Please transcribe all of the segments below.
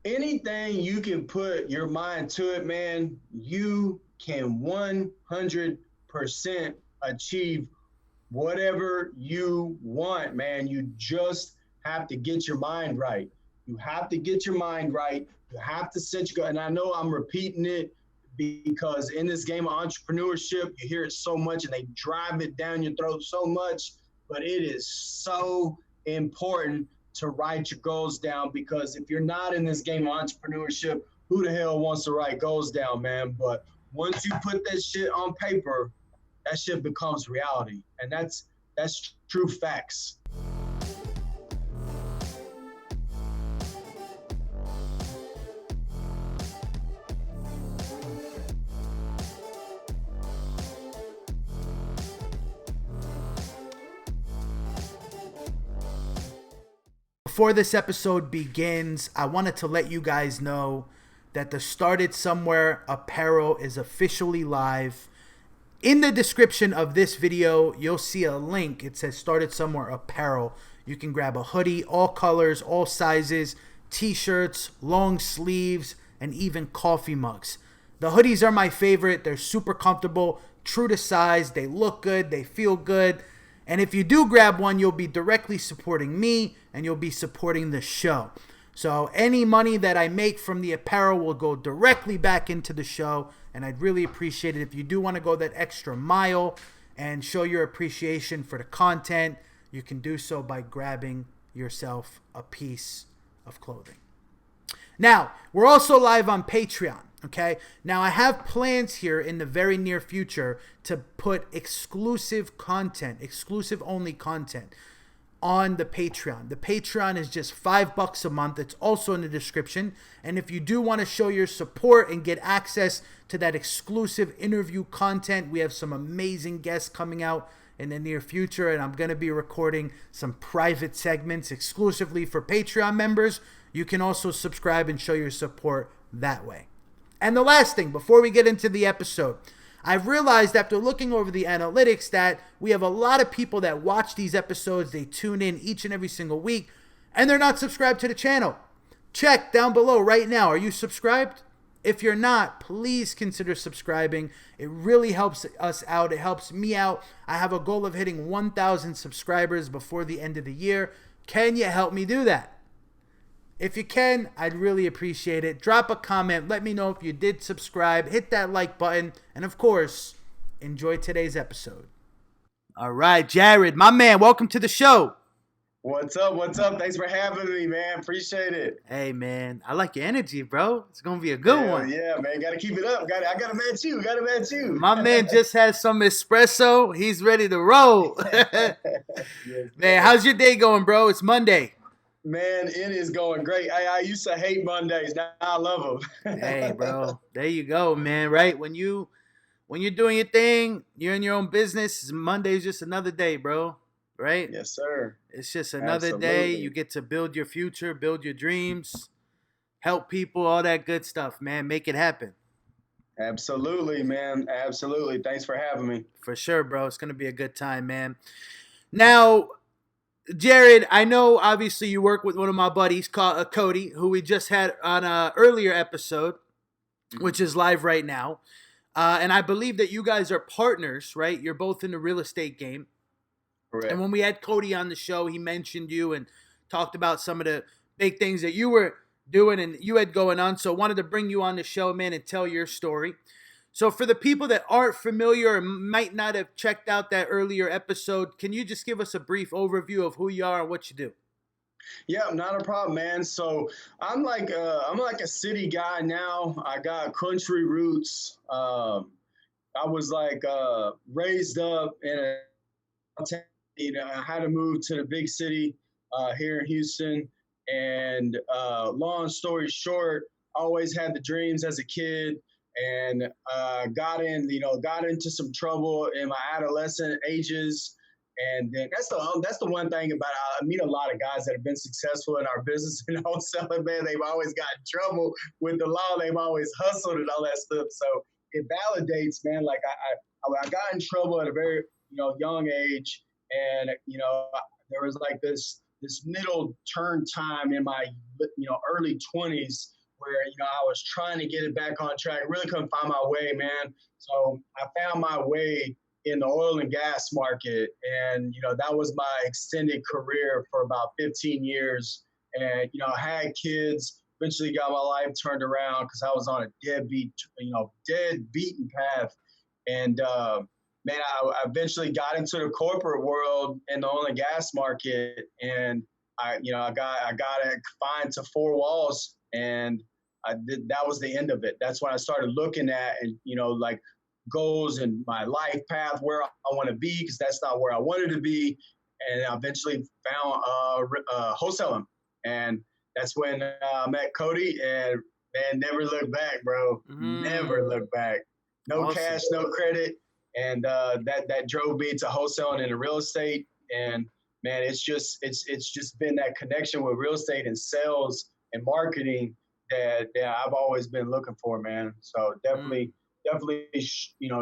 anything you can put your mind to it, man, you can 100% achieve whatever you want, man. You just have to get your mind right. You have to get your mind right. You have to set your goal. And I know I'm repeating it because in this game of entrepreneurship, you hear it so much and they drive it down your throat so much, but it is so important to write your goals down, because if you're not in this game of entrepreneurship, who the hell wants to write goals down, man? But once you put that shit on paper, that shit becomes reality. And that's true facts. Before this episode begins, I wanted to let you guys know that the Started Somewhere apparel is officially live. In the description of this video, you'll see a link. It says Started Somewhere apparel. You can grab a hoodie, all colors, all sizes, t-shirts, long sleeves, and even coffee mugs. The hoodies are my favorite. They're super comfortable, true to size. They look good. They feel good. And if you do grab one, you'll be directly supporting me and you'll be supporting the show. So any money that I make from the apparel will go directly back into the show. And I'd really appreciate it if you do want to go that extra mile and show your appreciation for the content. You can do so by grabbing yourself a piece of clothing. Now, we're also live on Patreon. Okay, now I have plans here in the very near future to put exclusive content, exclusive only content on the Patreon. The Patreon is just $5 a month. It's also in the description. And if you do want to show your support and get access to that exclusive interview content, we have some amazing guests coming out in the near future. And I'm going to be recording some private segments exclusively for Patreon members. You can also subscribe and show your support that way. And the last thing, before we get into the episode, I've realized after looking over the analytics that we have a lot of people that watch these episodes. They tune in each and every single week, and they're not subscribed to the channel. Check down below right now. Are you subscribed? If you're not, please consider subscribing. It really helps us out. It helps me out. I have a goal of hitting 1,000 subscribers before the end of the year. Can you help me do that? If you can, I'd really appreciate it. Drop a comment. Let me know if you did subscribe. Hit that like button. And of course, enjoy today's episode. All right, Jared, my man, welcome to the show. What's up? What's up? Thanks for having me, man. Appreciate it. Hey, man, I like your energy, bro. It's going to be a good one. Yeah, man. Got to keep it up. I got to match you. Got to match you. My man just had some espresso. He's ready to roll. Yes, man, how's your day going, bro? It's Monday. Man, it is going great. I used to hate Mondays. Now I love them. Hey, bro. There you go, man. Right? When you're doing your thing, you're in your own business, Monday's just another day, bro. Right? Yes, sir. It's just another day. You get to build your future, build your dreams, help people, all that good stuff, man. Make it happen. Absolutely, man. Absolutely. Thanks for having me. For sure, bro. It's going to be a good time, man. Now, Jared, I know obviously you work with one of my buddies called Cody, who we just had on an earlier episode, which is live right now. And I believe that you guys are partners, right? You're both in the real estate game. Correct. And when we had Cody on the show, he mentioned you and talked about some of the big things that you were doing and you had going on. So I wanted to bring you on the show, man, and tell your story. So for the people that aren't familiar or might not have checked out that earlier episode, can you just give us a brief overview of who you are and what you do? Yeah, not a problem, man. So I'm like a city guy now. I got country roots. I was raised up in a town. I had to move to the big city here in Houston. And long story short, I always had the dreams as a kid. And got into some trouble in my adolescent ages, and then that's the one thing about I meet a lot of guys that have been successful in our business and wholesaling. Man, they've always got in trouble with the law. They've always hustled and all that stuff. So it validates, man. Like I got in trouble at a very young age, and there was like this middle turn time in my early 20s I was trying to get it back on track. Really couldn't find my way, man. So I found my way in the oil and gas market. And, that was my extended career for about 15 years. And, I had kids, eventually got my life turned around because I was on a dead beaten path. And, man, I eventually got into the corporate world in the oil and gas market. And I got confined to four walls, and that was the end of it. That's when I started looking at, and like goals and my life path, where I want to be, because that's not where I wanted to be. And I eventually found wholesaling, and that's when I met Cody. And man, never look back, bro. Never look back. No Awesome. cash, no credit, and that drove me to wholesaling into real estate. And man, it's just been that connection with real estate and sales and marketing that I've always been looking for, man. So definitely,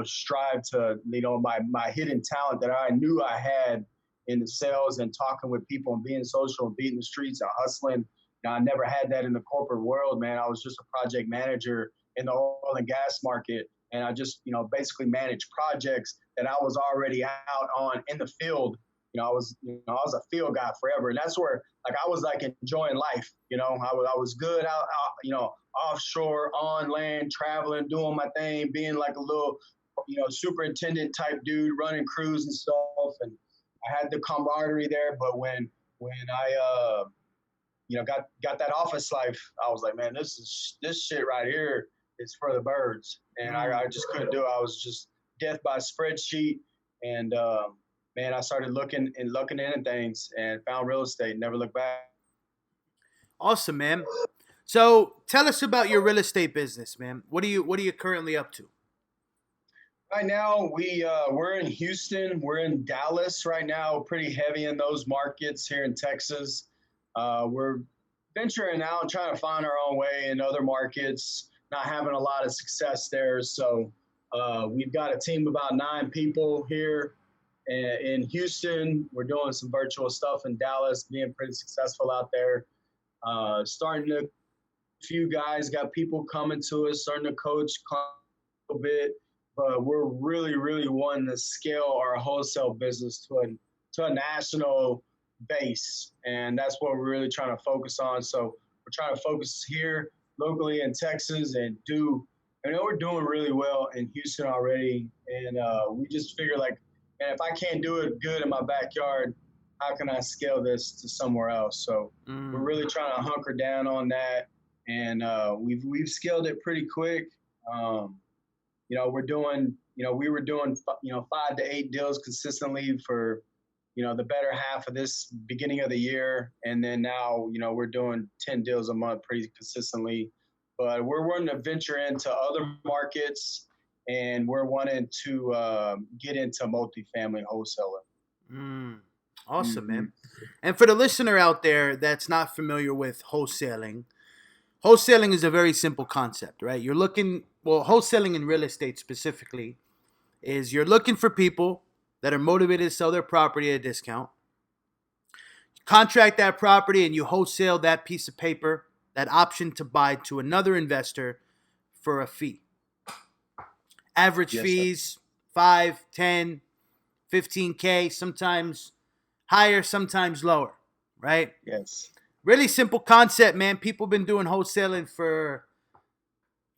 strive to, my hidden talent that I knew I had in the sales and talking with people and being social and beating the streets and hustling. I never had that in the corporate world, man. I was just a project manager in the oil and gas market. And I just, basically managed projects that I was already out on in the field. I was a field guy forever, and that's where I was enjoying life. I was good out, offshore, on land, traveling, doing my thing, being like a little, superintendent type dude, running crews and stuff. And I had the camaraderie there. But when I got that office life, I was like, man, this shit right here is for the birds, and I just couldn't do it. I was just death by spreadsheet, and man, I started looking into things and found real estate. Never looked back. Awesome, man. So tell us about your real estate business, man. What are you currently up to? Right now, we're in Houston. We're in Dallas right now. Pretty heavy in those markets here in Texas. We're venturing out and trying to find our own way in other markets. Not having a lot of success there. So we've got a team of about 9 people here in Houston. We're doing some virtual stuff in Dallas, being pretty successful out there. Starting to, a few guys, got people coming to us, starting to coach a little bit. But we're really, really wanting to scale our wholesale business to a national base. And that's what we're really trying to focus on. So we're trying to focus here locally in Texas and we're doing really well in Houston already. And we just figure man, if I can't do it good in my backyard, how can I scale this to somewhere else? So we're really trying to hunker down on that. And we've scaled it pretty quick. We're doing, we were doing, 5 to 8 deals consistently for, the better half of this beginning of the year. And then now, we're doing 10 deals a month pretty consistently. But we're wanting to venture into other markets, and we're wanting to get into multifamily wholesaling. Awesome, man. And for the listener out there that's not familiar with wholesaling is a very simple concept, right? Wholesaling in real estate specifically is you're looking for people that are motivated to sell their property at a discount. You contract that property and you wholesale that piece of paper, that option to buy, to another investor for a fee. Average fees, 5, 10, 15K, sometimes higher, sometimes lower, right? Yes. Really simple concept, man. People been doing wholesaling for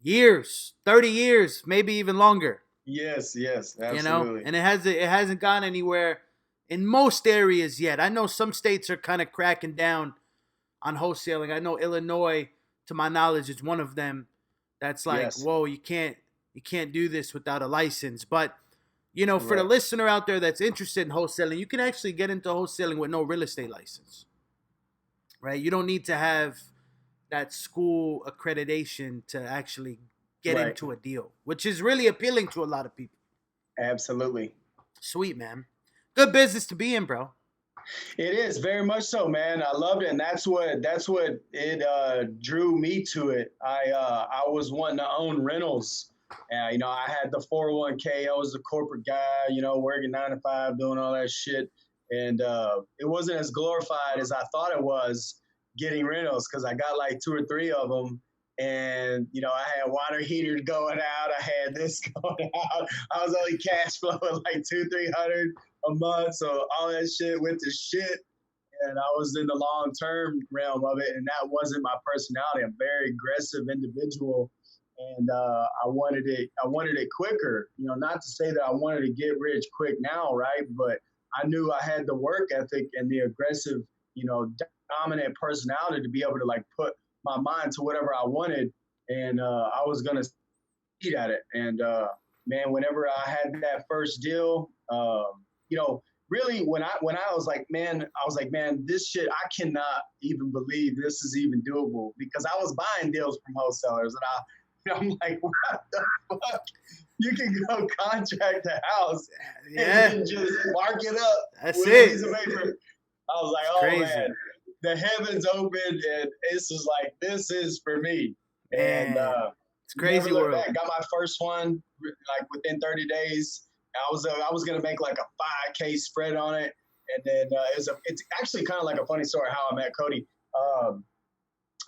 years, 30 years, maybe even longer. Yes, absolutely. And it hasn't gone anywhere in most areas yet. I know some states are kind of cracking down on wholesaling. I know Illinois, to my knowledge, is one of them. That's whoa, you can't do this without a license. But for the listener out there that's interested in wholesaling, you can actually get into wholesaling with no real estate license, right? You don't need to have that school accreditation to actually get into a deal, which is really appealing to a lot of people. Absolutely. Sweet, man. Good business to be in, bro. It is very much so, man. I loved it, and that's what it drew me to it. I was wanting to own rentals. I had the 401k. I was a corporate guy, working 9 to 5, doing all that shit, and it wasn't as glorified as I thought it was getting rentals, because I got like 2 or 3 of them. And, I had water heaters going out. I had this going out. I was only cash flowing like 300 a month. So all that shit went to shit. And I was in the long term realm of it. And that wasn't my personality. I'm a very aggressive individual. And I wanted it quicker. Not to say that I wanted to get rich quick now, right? But I knew I had the work ethic and the aggressive, dominant personality to be able to like put my mind to whatever I wanted, and I was gonna eat at it. And man, whenever I had that first deal, really when I was like, man, this shit, I cannot even believe this is even doable because I was buying deals from wholesalers, and I'm like, what the fuck? You can go contract a house and just mark it up. That's it. I was like, it's oh crazy. Man, the heavens opened, and it's just like, this is for me. And it's crazy world. Back. Got my first one like within 30 days. I was gonna make like a 5K spread on it, and then it's actually kind of like a funny story how I met Cody.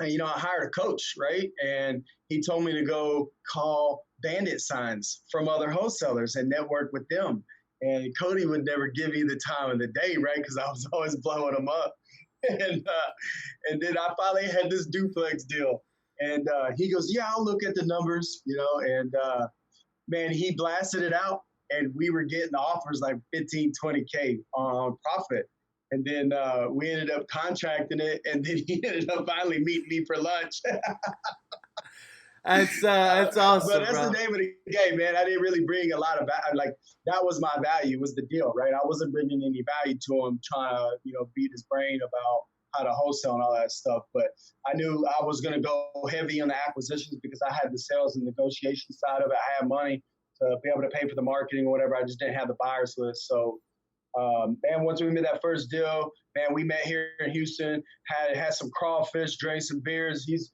And, I hired a coach, right? And he told me to go call bandit signs from other wholesalers and network with them. And Cody would never give me the time of the day, right? Because I was always blowing them up. And then I finally had this duplex deal. And he goes, yeah, I'll look at the numbers, and man, he blasted it out. And we were getting offers like 15, 20K on profit. And then we ended up contracting it, and then he ended up finally meeting me for lunch. That's awesome, but that's bro. the name of the game, man. I didn't really bring a lot of value. Like, that was my value, was the deal, right? I wasn't bringing any value to him, trying to, beat his brain about how to wholesale and all that stuff. But I knew I was going to go heavy on the acquisitions because I had the sales and negotiation side of it. I had money to be able to pay for the marketing or whatever. I just didn't have the buyers list. So, man, once we made that first deal, man, we met here in Houston, had some crawfish, drank some beers. He's,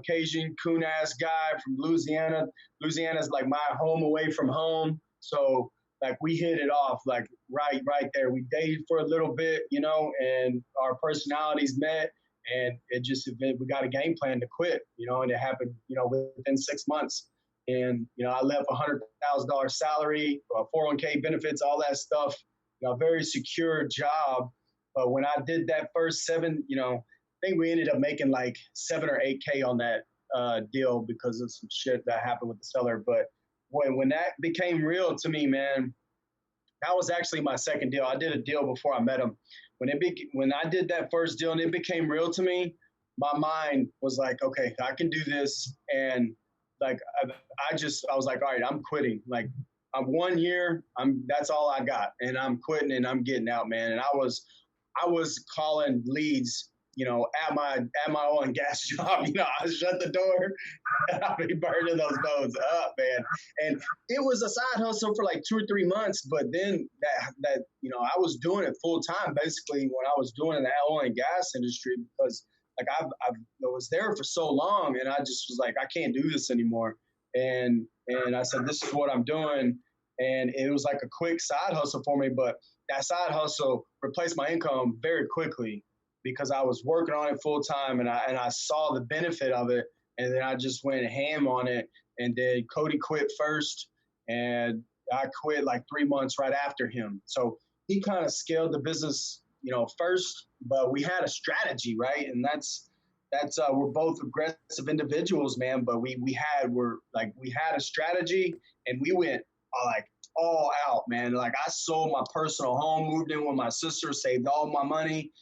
Cajun coon ass guy from Louisiana. Louisiana's like my home away from home. So like we hit it off like right there. We dated for a little bit, and our personalities met, and we got a game plan to quit, and it happened, within 6 months. And, I left $100,000 salary, 401k benefits, all that stuff, a very secure job. But when I did that first I think we ended up making like 7 or 8K on that deal because of some shit that happened with the seller. But when that became real to me, man, that was actually my second deal. I did a deal before I met him. When I did that first deal and it became real to me, my mind was like, okay, I can do this. And like, I was like, all right, I'm quitting. Like, I'm 1 year. That's all I got, and I'm quitting and I'm getting out, man. And I was calling leads, at my oil and gas job. I shut the door and I'll be burning those bones up, man. And it was a side hustle for like 2 or 3 months, but then that I was doing it full time basically when I was doing in the oil and gas industry because like I was there for so long, and I just was like, I can't do this anymore. And I said, this is what I'm doing. And it was like a quick side hustle for me, but that side hustle replaced my income very quickly because I was working on it full time, and I saw the benefit of it. And then I just went ham on it. And then Cody quit first, and I quit like 3 months right after him. So he kind of scaled the business, first, but we had a strategy, right? And that's we're both aggressive individuals, man. But we had a strategy, and we went like all out, man. Like I sold my personal home, moved in with my sister, saved all my money,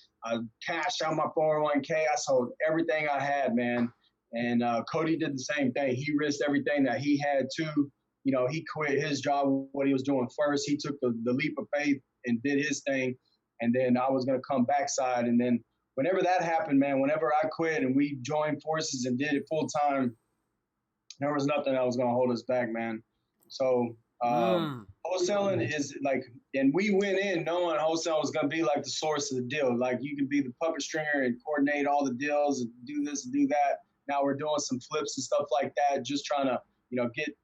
cashed out my 401k. I sold everything I had, man. And Cody did the same thing. He risked everything that he had too. He quit his job, what he was doing first. He took the leap of faith and did his thing. And then I was going to come backside. And then whenever that happened, man, whenever I quit and we joined forces and did it full time, there was nothing that was going to hold us back, man. So wholesaling is like, and we went in knowing wholesale was going to be like the source of the deal. Like you can be the puppet stringer and coordinate all the deals and do this and do that. Now we're doing some flips and stuff like that, just trying to,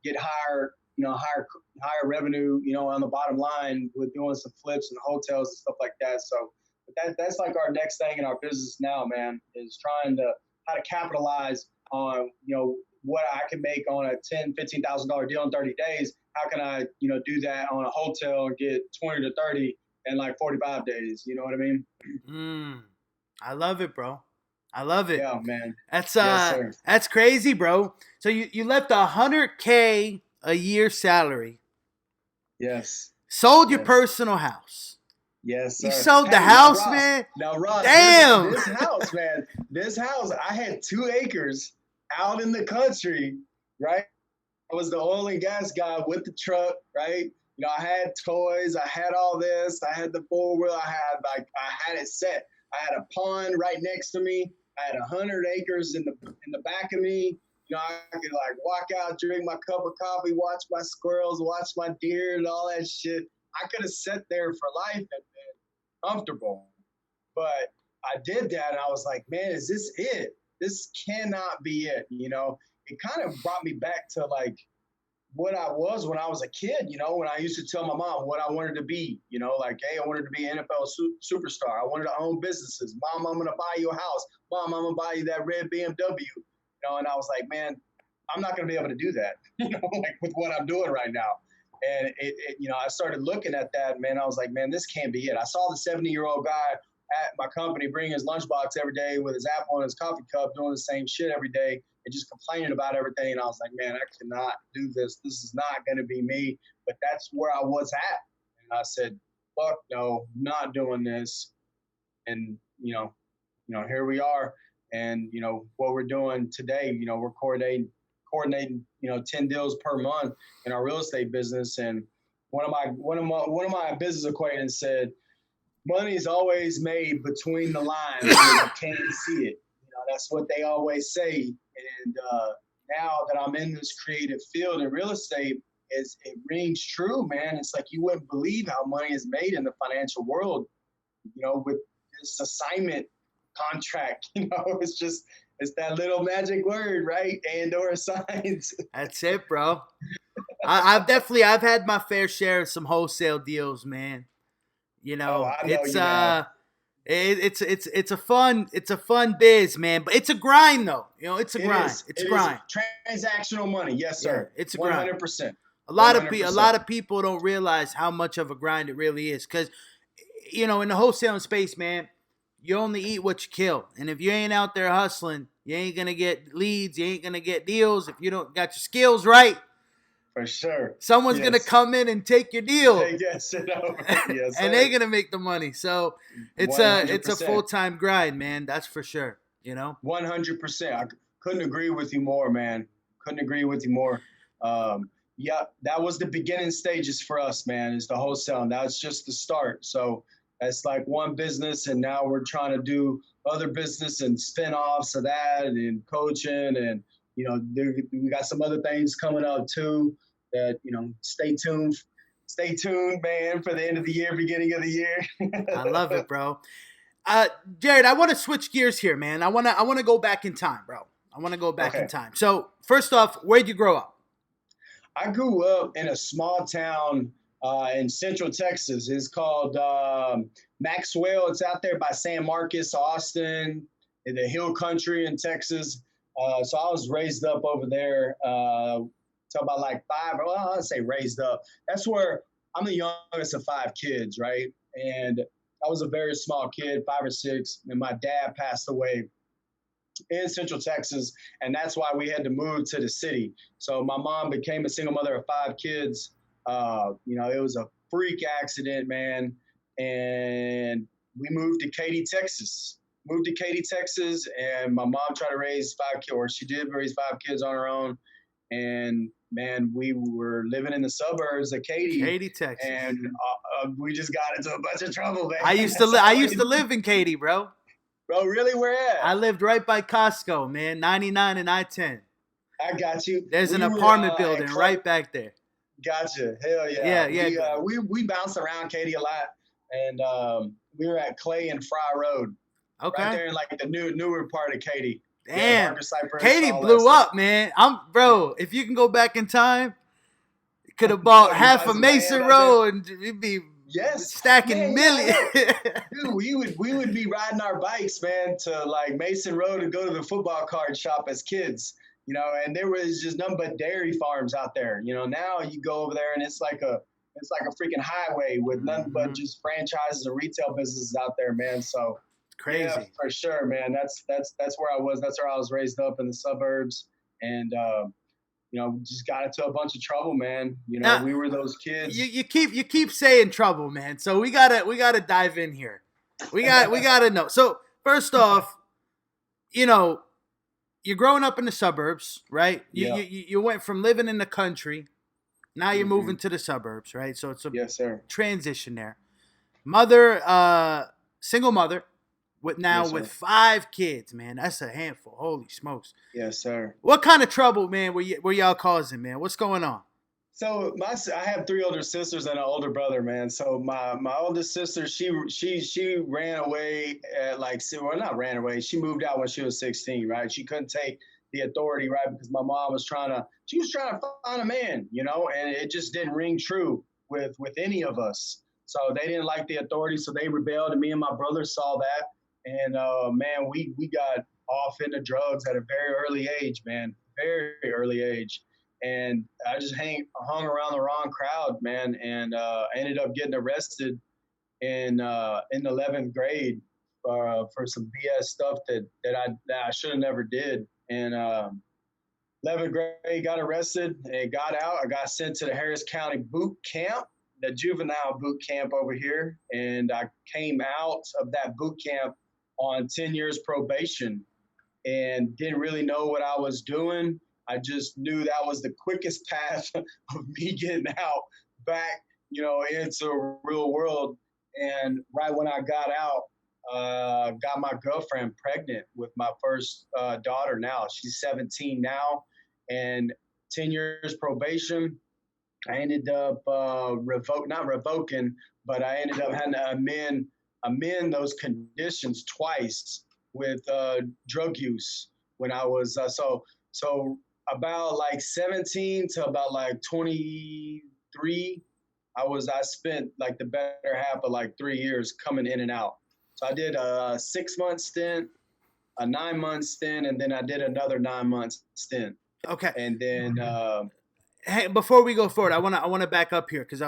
get higher, higher revenue, on the bottom line with doing some flips and hotels and stuff like that. So that's like our next thing in our business now, man, is trying to how to capitalize on, what I can make on a $10,000-$15,000 deal in 30 days. How can I, do that on a hotel and get 20 to 30 in like 45 days? You know what I mean? I love it, bro. I love it. Yeah, man. That's Yes, sir. that's crazy, bro. So you left $100K a year salary. Yes. Sold your personal house. Yes, sir. You sold the now, house, Ross, man. Now, Ross, damn, this house, man. This house, I had 2 acres out in the country, right? I was the oil and gas guy with the truck, right? I had toys, I had all this, I had the 4-wheel, I had it set. I had a pond right next to me. I had 100 acres in the back of me. I could like walk out, drink my cup of coffee, watch my squirrels, watch my deer, and all that shit. I could have sat there for life and been comfortable, but I did that, and I was like, man, is this it? This cannot be it. It kind of brought me back to like what I was when I was a kid, when I used to tell my mom what I wanted to be, like, hey, I wanted to be an NFL superstar. I wanted to own businesses. Mom, I'm going to buy you a house. Mom, I'm going to buy you that red BMW, and I was like, man, I'm not going to be able to do that, like with what I'm doing right now. And I started looking at that, man. I was like, man, this can't be it. I saw the 70-year-old guy at my company bringing his lunchbox every day with his apple and his coffee cup, doing the same shit every day and just complaining about everything. And I was like, man, I cannot do this. This is not going to be me. But that's where I was at. And I said, fuck no, not doing this. And, here we are. And, what we're doing today, we're coordinating, 10 deals per month in our real estate business. And one of my business acquaintances said, money is always made between the lines when you can't see it. That's what they always say. And now that I'm in this creative field in real estate, it rings true, man. It's like you wouldn't believe how money is made in the financial world, with this assignment contract. It's that little magic word, right? And/or signs. That's it, bro. I've had my fair share of some wholesale deals, man. It's a fun biz, man. But it's a grind, though. It's a grind. It's a grind. Transactional money, yes, sir. Yeah, it's a grind. 100%. A lot of people don't realize how much of a grind it really is, because in the wholesaling space, man, you only eat what you kill. And if you ain't out there hustling, you ain't gonna get leads. You ain't gonna get deals if you don't got your skills right. For sure. Someone's going to come in and take your deal. Yes, yes, and they're going to make the money. So it's 100%. A full-time grind, man. That's for sure. 100%. I couldn't agree with you more, man. Couldn't agree with you more. Yeah, that was the beginning stages for us, man, is the wholesaling. That was just the start. So that's like one business, and now we're trying to do other business and spin-offs of that and coaching, and we got some other things coming up too that, stay tuned, man, for the end of the year, beginning of the year. I love it, bro. Jared, I want to switch gears here, man. I want to go back in time, bro. I want to go back in time. So first off, where'd you grow up? I grew up in a small town in Central Texas. It's called Maxwell. It's out there by San Marcos, Austin, in the hill country in Texas. So I was raised up over there. Talk about like 5. Well, I'd say raised up. That's where I'm the youngest of 5 kids, right? And I was a very small kid, 5 or 6, and my dad passed away in Central Texas, and that's why we had to move to the city. So my mom became a single mother of 5 kids. It was a freak accident, man, and we moved to Katy, Texas. And my mom tried to raise 5 kids, or she did raise 5 kids on her own. And man, we were living in the suburbs of Katy, Texas, and we just got into a bunch of trouble, man. I used to live in Katy, bro. Bro, really? Where at? I lived right by Costco, man. 99 and I-10. I got you. There's an apartment building right back there. Gotcha. Hell yeah. Yeah. We bounced around Katy a lot, and we were at Clay and Fry Road. Okay. Right there in like the newer part of Katy. Damn. Yeah, Cypress, Katy blew up, man. If you can go back in time, could have bought half of Mason Road and it'd be Yes, stacking man. Yeah, I millions. know. Dude, we would be riding our bikes, man, to like Mason Road and go to the football card shop as kids, and there was just nothing but dairy farms out there. Now you go over there and it's like a freaking highway with nothing but Mhm. just franchises and retail businesses out there, man. So yeah, Crazy. for sure, man. That's where I was. That's where I was raised up in the suburbs, and just got into a bunch of trouble, man. Now, We were those you, kids. you keep saying trouble, man. So we gotta dive in here. We gotta know. So first off, you know, you're growing up in the suburbs, right? You Yeah. you you went from living in the country, now you're Hmm. moving to the suburbs, right? So it's a Yes, sir. transition there. Mother, single mother, Yes, with sir. 5 kids, man. That's a handful. Holy smokes! Yes, sir. What kind of trouble, man? Were y'all causing, man? What's going on? So I have three older sisters and an older brother, man. So my oldest sister, she ran away at well, not ran away. She moved out when she was 16, right? She couldn't take the authority, right? Because my mom she was trying to find a man, and it just didn't ring true with any of us. So they didn't like the authority, so they rebelled, and me and my brother saw that, and man, we got off into drugs at a very early age, man, very early age, and I just hung around the wrong crowd, man, and I ended up getting arrested in 11th grade for some BS stuff that I should have never did. And 11th grade, got arrested and got out. I got sent to the Harris County boot camp, the juvenile boot camp over here, and I came out of that boot camp on 10 years probation and didn't really know what I was doing. I just knew that was the quickest path of me getting out back, into a real world. And right when I got out, got my girlfriend pregnant with my first daughter. Now she's 17 now, and 10 years probation. I ended up not revoking, but I ended up having to amend those conditions twice with drug use when I was so about like 17 to about like 23. I spent like the better half of like 3 years coming in and out. So I did a 6 month stint, a 9 month stint, and then I did another 9 month stint, Okay. and then Hey, before we go forward, I wanna back up here because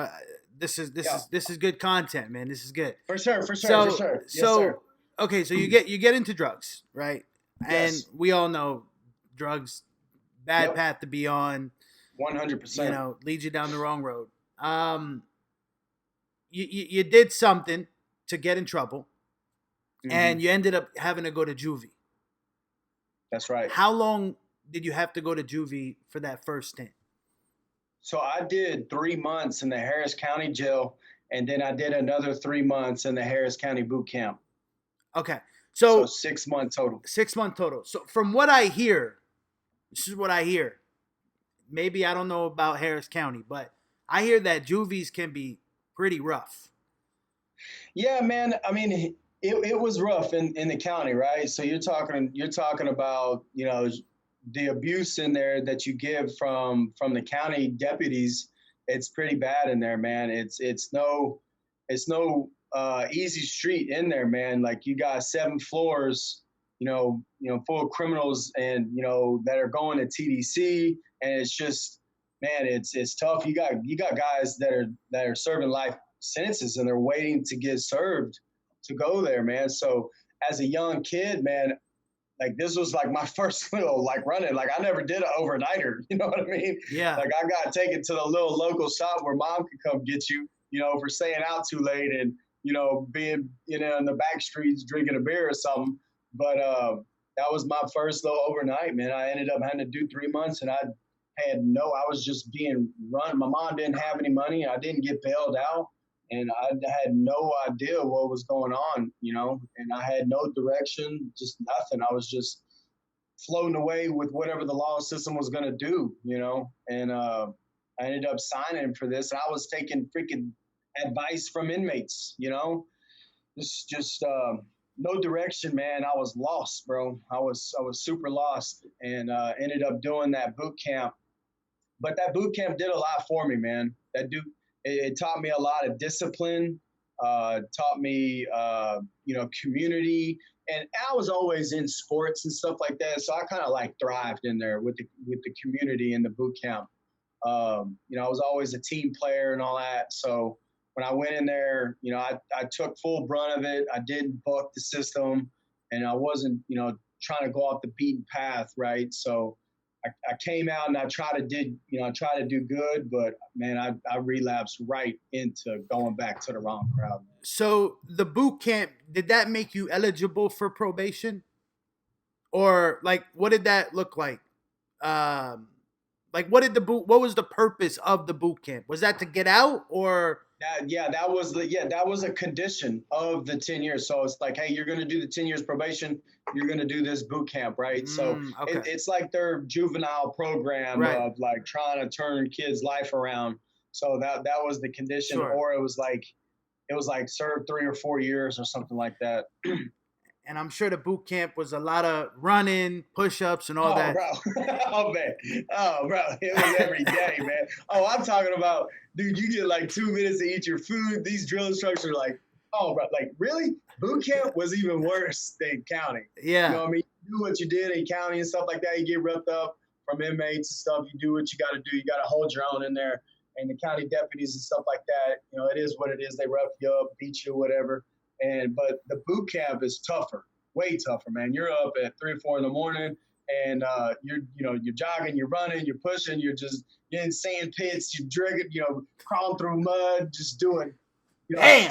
this is this yeah, is this is good content, man. This is good. for sure, for sure, for So sure. Yes, sir. so okay, so you get into drugs, right? And Yes. we all know drugs, bad Yep. path to be on. 100%. Leads you down the wrong road. You did something to get in trouble, Hmm. and you ended up having to go to juvie. That's right. How long did you have to go to juvie for that first stint? So I did 3 months in the Harris County jail, and then I did another 3 months in the Harris County boot camp. Okay, So so 6 months total. 6 month total. So from what I hear, this is what I hear. Maybe I don't know about Harris County, but I hear that juvies can be pretty rough. Yeah, man. I mean, it was rough in the county, right? So you're talking about the abuse in there that you give from the county deputies. It's pretty bad in there, man. It's no easy street in there, man. Like you got 7 floors, full of criminals and that are going to TDC, and it's just, man, it's tough. You got guys that are serving life sentences and they're waiting to get served to go there, man. So as a young kid, man, like this was like my first little like running. Like I never did an overnighter. You know what I mean? Yeah. Like I got taken to the little local shop where mom could come get you, for staying out too late and being in the back streets drinking a beer or something. But that was my first little overnight, man. I ended up having to do 3 months, and I was just being run. My mom didn't have any money. I didn't get bailed out, and I had no idea what was going on, and I had no direction, just nothing. I was just floating away with whatever the law system was going to do, and I ended up signing for this, and I was taking freaking advice from inmates, just no direction, man. I was lost, bro. I was super lost, and ended up doing that boot camp. But that boot camp did a lot for me, man. it taught me a lot of discipline, taught me, community. And I was always in sports and stuff like that. So I kind of like thrived in there with the community in the boot camp. I was always a team player and all that. So when I went in there, I took full brunt of it. I didn't buck the system, and I wasn't, trying to go off the beaten path, right? So I came out and I tried to do good, but man, I relapsed right into going back to the wrong crowd. So the boot camp, did that make you eligible for probation? Or like what did that look like? Um what was the purpose of the boot camp? Was that to get out or That was a condition of the 10 years. So it's like, hey, you're going to do the 10 years probation. You're going to do this boot camp, right? Okay. It's like their juvenile program, right, of like trying to turn kids' life around. So that was the condition, Sure. or it was like serve 3 or 4 years or something like that. And I'm sure the boot camp was a lot of running, push-ups, and all that. Bro. Oh, man. Oh, bro. It was every day, man. Oh, I'm talking about, dude, you get like 2 minutes to eat your food. These drill instructors are like, oh, bro, like, really? Boot camp was even worse than county. Yeah. You know what I mean? You do what you did in county and stuff like that. You get ripped up from inmates and stuff. You do what you got to do. You got to hold your own in there. And the county deputies and stuff like that, it is what it is. They rough you up, beat you, whatever. But the boot camp is tougher, way tougher, man. You're up at 3 or 4 in the morning, and you're jogging, you're running, you're pushing, you're in sand pits, you're drinking, crawling through mud, just doing, Damn.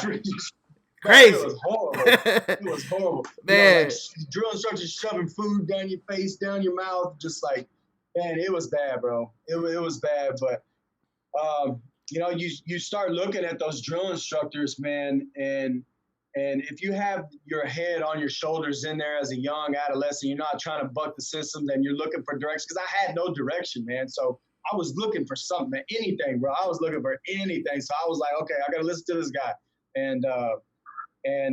Crazy. It was horrible. It was horrible. Man. Drill instructors shoving food down your face, down your mouth, just like, man, it was bad, bro. It was bad, but you start looking at those drill instructors, man, and if you have your head on your shoulders in there as a young adolescent, you're not trying to buck the system, then you're looking for direction. Because I had no direction, man. So I was looking for something, anything, bro. I was looking for anything. So I was like, okay, I got to listen to this guy. And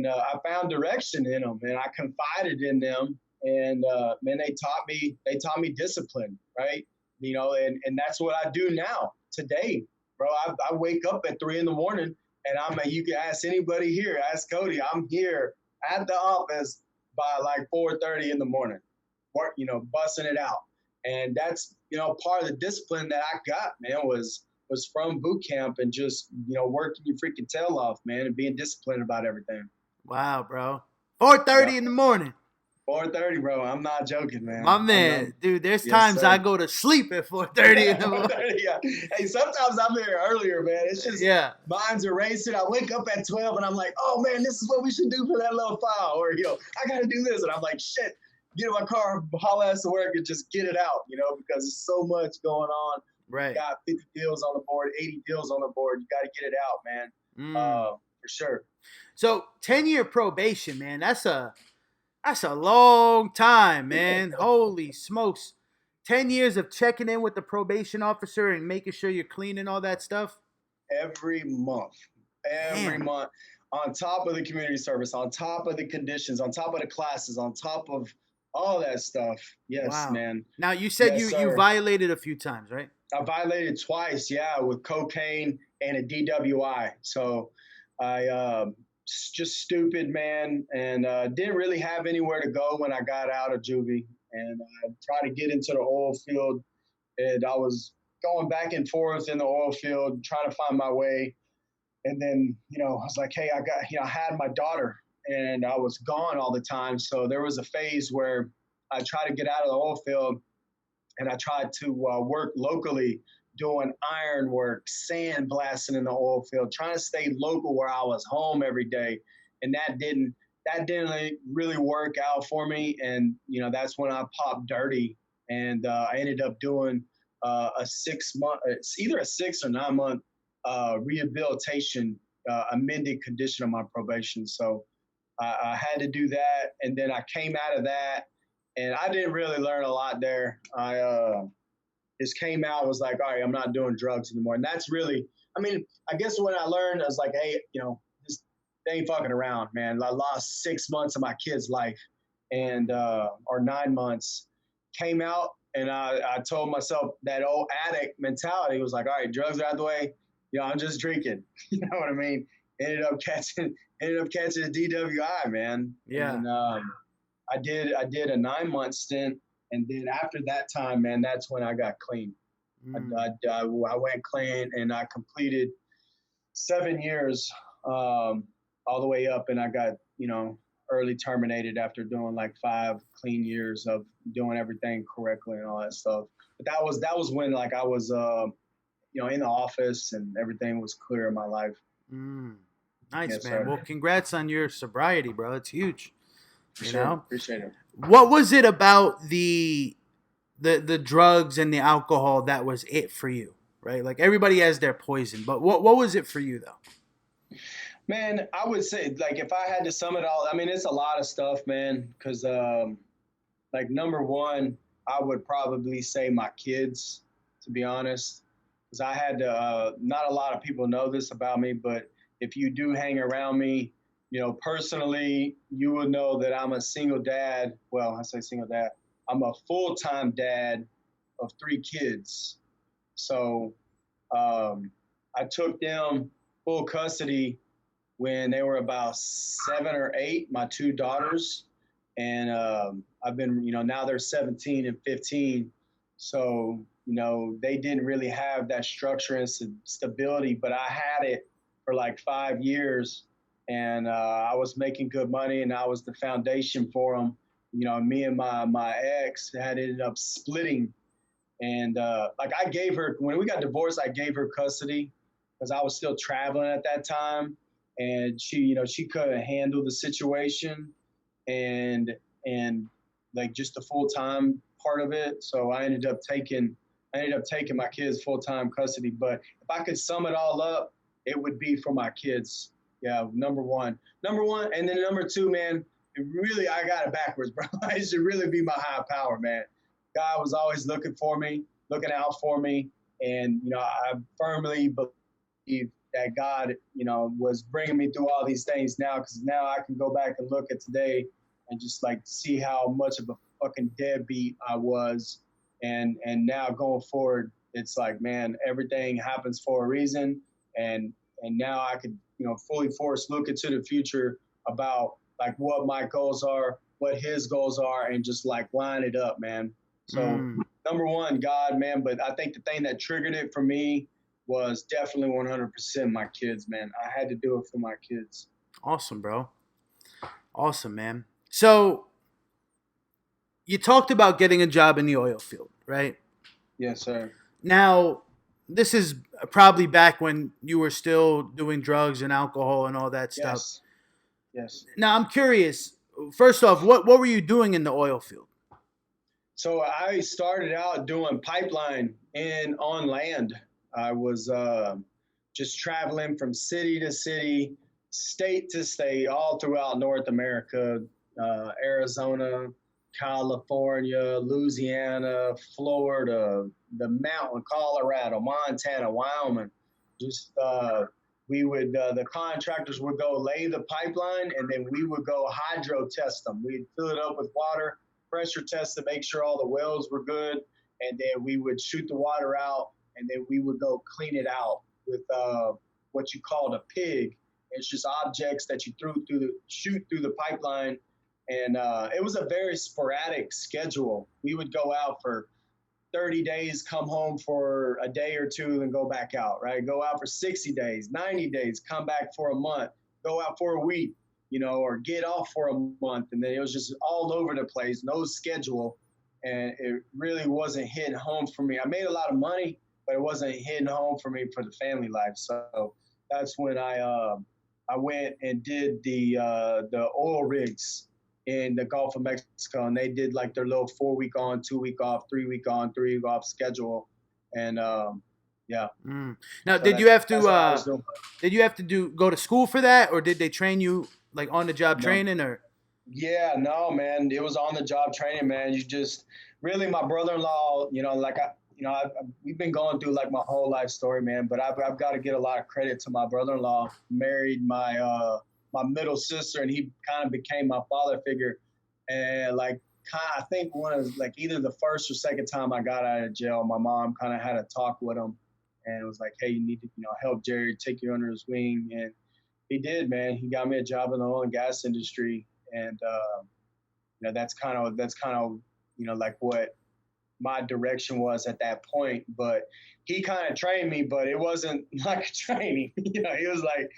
I found direction in them, and I confided in them. And man, they taught me discipline, right? And that's what I do now today, bro. I wake up at 3 in the morning. And you can ask anybody here, ask Cody. I'm here at the office by like 4:30 in the morning, busting it out. And that's, part of the discipline that I got, man, was from boot camp and just, working your freaking tail off, man, and being disciplined about everything. Wow, bro. 4:30 in the morning. 4:30, bro. I'm not joking, man. My man, dude, there's times I go to sleep at 4:30 in the morning. Yeah. Hey, sometimes I'm here earlier, man. It's just minds are racing. I wake up at 12 and I'm like, oh, man, this is what we should do for that little file. Or, I got to do this. And I'm like, shit, get in my car, haul ass to work and just get it out, because there's so much going on. Right. You got 50 deals on the board, 80 deals on the board. You got to get it out, man. For sure. So 10-year probation, man, that's a long time, man. Holy smokes. 10 years of checking in with the probation officer and making sure you're clean and all that stuff? Every month. Every month. On top of the community service, on top of the conditions, on top of the classes, on top of all that stuff. Yes, wow. Man. Now, you said you violated a few times, right? I violated twice, with cocaine and a DWI. So I just stupid, man, and didn't really have anywhere to go when I got out of juvie. And I tried to get into the oil field, and I was going back and forth in the oil field, trying to find my way. And then, I was like, hey, I had my daughter, and I was gone all the time. So there was a phase where I tried to get out of the oil field, and I tried to work locally, doing iron work, sand blasting in the oil field, trying to stay local where I was home every day. And that didn't really work out for me. And, that's when I popped dirty. And I ended up doing a 6 month, it's either a 6 or 9 month rehabilitation, amended condition of my probation. So I had to do that. And then I came out of that, and I didn't really learn a lot there. I just came out, was like, all right, I'm not doing drugs anymore. And that's really, I guess when I learned, I was like, hey, they ain't fucking around, man. I lost 6 months of my kid's life, and or 9 months. Came out, and I told myself that old addict mentality was like, all right, drugs are out of the way. I'm just drinking. You know what I mean? Ended up catching a DWI, man. And Yeah. then I did a 9 month stint, and then after that time, man, that's when I got clean. Mm. I went clean, and I completed 7 years, all the way up, and I got early terminated after doing like 5 clean years of doing everything correctly and all that stuff. But that was when like I was in the office and everything was clear in my life. Mm. Nice, Yes, man. sir. Well, congrats on your sobriety, bro. It's huge. You Sure. know, Appreciate it. what was it about the drugs and the alcohol that was it for you? Right, like everybody has their poison, but what was it for you though? Man, I would say like if I had to sum it all, I mean it's a lot of stuff, man. Because like number one, I would probably say my kids, to be honest, because I had to. Not a lot of people know this about me, but if you do hang around me, personally, you will know that I'm a single dad. Well, I say single dad. I'm a full time dad of 3 kids. So um, I took them full custody when they were about 7 or 8, my 2 daughters. And I've been, now they're 17 and 15. So, they didn't really have that structure and stability, but I had it for like 5 years. And I was making good money, and I was the foundation for them. Me and my ex had ended up splitting, and like I gave her, when we got divorced, I gave her custody because I was still traveling at that time, and she couldn't handle the situation, and and like just the full time part of it. So I ended up taking my kids full time custody. But if I could sum it all up, it would be for my kids. Yeah, number one, and then number two, man. It really, I got it backwards, bro. It should really be my high power, man. God was always looking for me, looking out for me, and I firmly believe that God, was bringing me through all these things now, because now I can go back and look at today and just like see how much of a fucking deadbeat I was, and now going forward, it's like, man, everything happens for a reason, and now I could fully force look into the future about like what my goals are, what his goals are, and just like line it up, man. So Mm. number one, God, man. But I think the thing that triggered it for me was definitely 100% my kids, man. I had to do it for my kids. Awesome, bro. Awesome, man. So you talked about getting a job in the oil field, right? Yes, sir. Now, this is probably back when you were still doing drugs and alcohol and all that stuff. Yes. Yes. Now, I'm curious. First off, what were you doing in the oil field? So I started out doing pipeline in on land. I was just traveling from city to city, state to state, all throughout North America, Arizona, California, Louisiana, Florida, the mountain, Colorado, Montana, Wyoming. Just the contractors would go lay the pipeline, and then we would go hydro test them. We'd fill it up with water, pressure test to make sure all the wells were good, and then we would shoot the water out, and then we would go clean it out with what you called a pig. It's just objects that you shoot through the pipeline, and it was a very sporadic schedule. We would go out for 30 days, come home for a day or two, and go back out, right? Go out for 60 days, 90 days, come back for a month, go out for a week, or get off for a month. And then it was just all over the place, no schedule. And it really wasn't hitting home for me. I made a lot of money, but it wasn't hitting home for me for the family life. So that's when I went and did the oil rigs in the Gulf of Mexico, and they did like their little 4 week on, 2 week off, 3 week on, 3 week off schedule, and yeah. Mm. Now, So that's what I was doing. did you have to go to school for that, or did they train you like on the job No, training, or? yeah, no, man, it was on the job training, man. You just really, my brother-in-law, like we've been going through like my whole life story, man. But I've got to get a lot of credit to my brother-in-law. Married my middle sister, and he kind of became my father figure. And like, I think one of like either the first or second time I got out of jail, my mom kind of had a talk with him, and was like, hey, you need to, help Jerry, take you under his wing. And he did, man. He got me a job in the oil and gas industry. And, that's kind of, like what my direction was at that point. But he kind of trained me, but it wasn't like a training. He was like,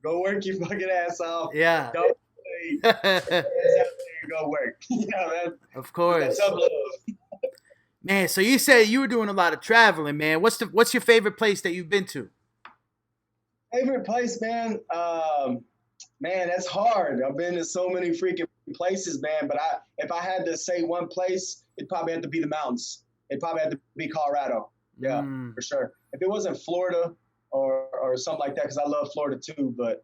go work your fucking ass off. Yeah. Don't play. Out there, go work. Of course. That's up love. Man, so you said you were doing a lot of traveling, man. What's your favorite place that you've been to? Favorite place, man. Man, that's hard. I've been to so many freaking places, man. But if I had to say one place, it'd probably have to be the mountains. It'd probably have to be Colorado. Yeah, for sure. If it wasn't Florida or something like that, because I love Florida too. But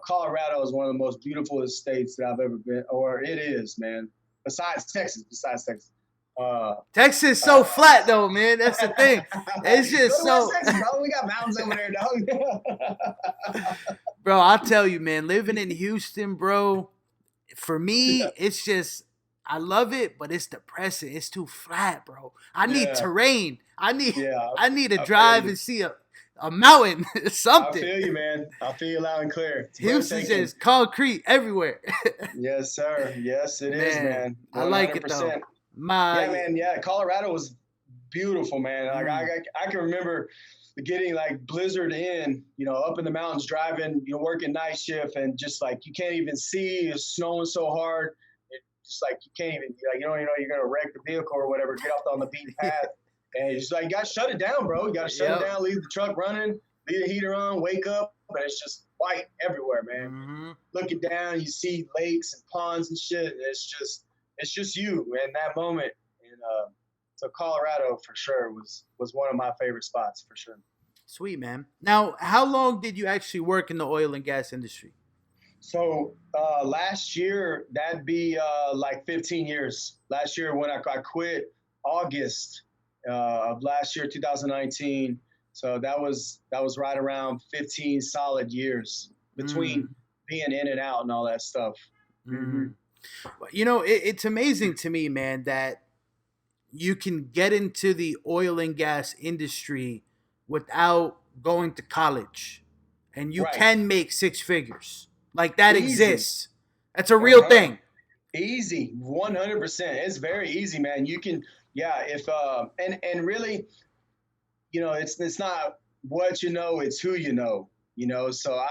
Colorado is one of the most beautiful states that I've ever been, or it is, man. Besides Texas. Texas is so flat though, man. That's the thing. It's just so. Texas, bro. We got mountains over there, dog. Bro, I'll tell you, man. Living in Houston, bro. For me, it's just I love it, but it's depressing. It's too flat, bro. I need terrain. I need to drive and see a mountain, something. I feel you, man. I feel you loud and clear. Houston's just concrete everywhere. Yes, sir. Yes, it is, man. 100%. I like it though. Yeah, man. Yeah, Colorado was beautiful, man. Like I can remember getting like blizzard in, up in the mountains, driving, working night shift, and just like you can't even see. It's snowing so hard, it's just like you can't even you don't even know you're gonna wreck the vehicle or whatever. Get off on the beaten path, and it's like you gotta shut it down, bro. You gotta shut it down, leave the truck running, leave the heater on, wake up, but it's just white everywhere, man. Mm-hmm. Looking down, you see lakes and ponds and shit. And it's just you in that moment. And so Colorado for sure was one of my favorite spots for sure. Sweet, man. Now, how long did you actually work in the oil and gas industry? So last year, that'd be like 15 years. Last year when I quit August of last year, 2019. So that was right around 15 solid years between being in and out and all that stuff. Mm-hmm. It's amazing to me, man, that you can get into the oil and gas industry without going to college, and you can make six figures. Like that exists. That's a real thing. Easy, 100%. It's very easy, man. You can, if and really, it's not what you know, it's who you know. So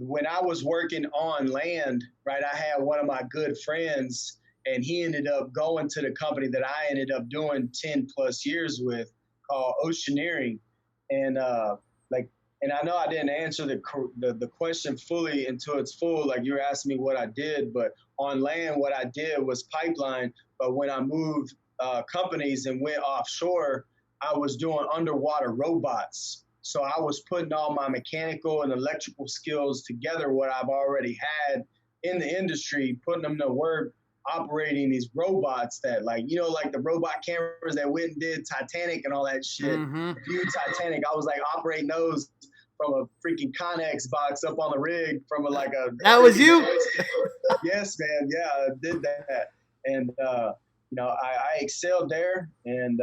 when I was working on land, right, I had one of my good friends, and he ended up going to the company that I ended up doing 10 plus years with, called Oceaneering. And and I know I didn't answer the question fully until it's full. Like you were asking me what I did, but on land, what I did was pipeline. But when I moved companies and went offshore, I was doing underwater robots. So I was putting all my mechanical and electrical skills together, what I've already had in the industry, putting them to work, operating these robots that like the robot cameras that went and did Titanic and all that shit. Mm-hmm. Viewed Titanic. I was like operating those from a freaking Connex box up on the rig from That was you? Yes, man. Yeah, I did that. And, I excelled there. And,